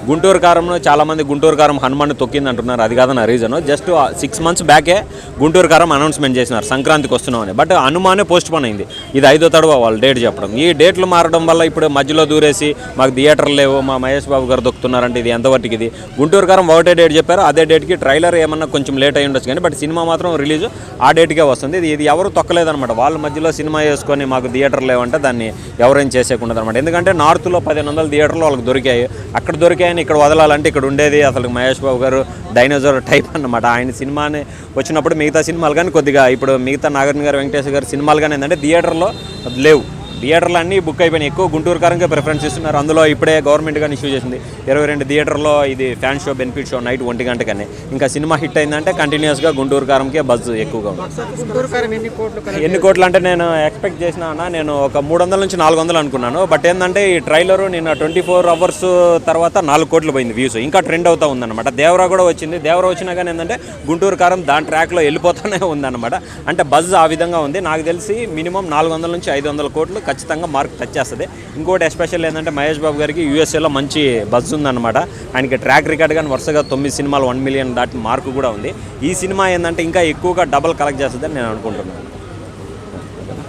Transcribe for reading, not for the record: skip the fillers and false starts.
గుంటూరు కారంలో చాలామంది గుంటూరు కారం హనుమాన్ తొక్కింది అంటున్నారు. అది కాదన్న రీజన్. జస్ట్ 6 months బ్యాకే గుంటూరు కారం అనౌన్స్మెంట్ చేసినారు సంక్రాంతికి వస్తున్నామని. బట్ హనుమానే పోస్ట్ పోన్ అయింది. ఇది 5వ తడవ వాళ్ళు డేట్ చెప్పడం. ఈ డేట్లు మారడం వల్ల ఇప్పుడు మధ్యలో దూరేసి మాకు థియేటర్లు లేవు, మా మహేష్ బాబు గారు దొక్కుతున్నారంటే ఇది ఎంతవరకు ఇది. గుంటూరు కారం ఒకటే డేట్ చెప్పారు. అదే డేట్కి ట్రైలర్ ఏమన్నా కొంచెం లేట్ అయ్యి ఉండొచ్చు కానీ బట్ సినిమా మాత్రం రిలీజ్ ఆ డేట్కే వస్తుంది. ఇది ఎవరు తొక్కలేదనమాట. వాళ్ళ మధ్యలో సినిమా వేసుకొని మాకు థియేటర్ లేవంటే దాన్ని ఎవరైనా చేసేయకుండా అనమాట. ఎందుకంటే నార్త్లో 1500 థియేటర్లు వాళ్ళకి దొరికాయి. అక్కడ దొరికాయని ఇక్కడ వదలాలంటే ఇక్కడ ఉండేది అసలు మహేష్ బాబు గారు డైనోసార్ టైప్ అన్నమాట. ఆయన సినిమాని వచ్చినప్పుడు మిగతా సినిమాలు కానీ కొద్దిగా ఇప్పుడు మిగతా నాగార్జున గారు వెంకటేష్ గారు సినిమాలు కానీ ఏంటంటే థియేటర్లో లేవు. థియేటర్లు అన్నీ బుక్ అయిపోయినాయి. ఎక్కువ గుంటూరు కారంగా ప్రిఫరెన్స్ ఇస్తున్నారు. అందులో ఇప్పుడే గవర్నమెంట్ కానీ ఇష్యూ చేసింది 22 థియేటర్లో ఇది fan show benefit show night 1 గంటకనే. ఇంకా సినిమా హిట్ అయిందంటే కంటిన్యూస్గా గుంటూరు కారంకే బజ్ ఎక్కువగా ఉంది. ఎన్ని కోట్లు అంటే నేను ఎక్స్పెక్ట్ చేసిన నేను ఒక 300 నుంచి 400 అనుకున్నాను. బట్ ఏంటంటే ఈ ట్రైలరు నిన్న 24 hours తర్వాత 4 కోట్లు పోయింది వ్యూస్. ఇంకా ట్రెండ్ అవుతూ ఉందన్నమాట. దేవరా కూడా వచ్చింది. దేవరా వచ్చినా కానీ ఏంటంటే గుంటూరు కారం దాని ట్రాక్లో వెళ్ళిపోతూనే ఉందన్నమాట. అంటే బజ్ ఆ విధంగా ఉంది. నాకు తెలిసి మినిమం 400 నుంచి 500 కోట్లు ఖచ్చితంగా మార్క్ టచ్ చేస్తుంది. ఇంకోటి ఎస్పెషల్ ఏంటంటే మహేష్ బాబు గారికి యూఎస్ఏలో మంచి బజ్ ఉందన్నమాట. ఆయనకి ట్రాక్ రికార్డ్ కానీ వరుసగా 9 సినిమాలు 1 million దాటి మార్కు కూడా ఉంది. ఈ సినిమా ఏంటంటే ఇంకా ఎక్కువగా డబల్ కలెక్ట్ చేస్తుందని నేను అనుకుంటున్నాను.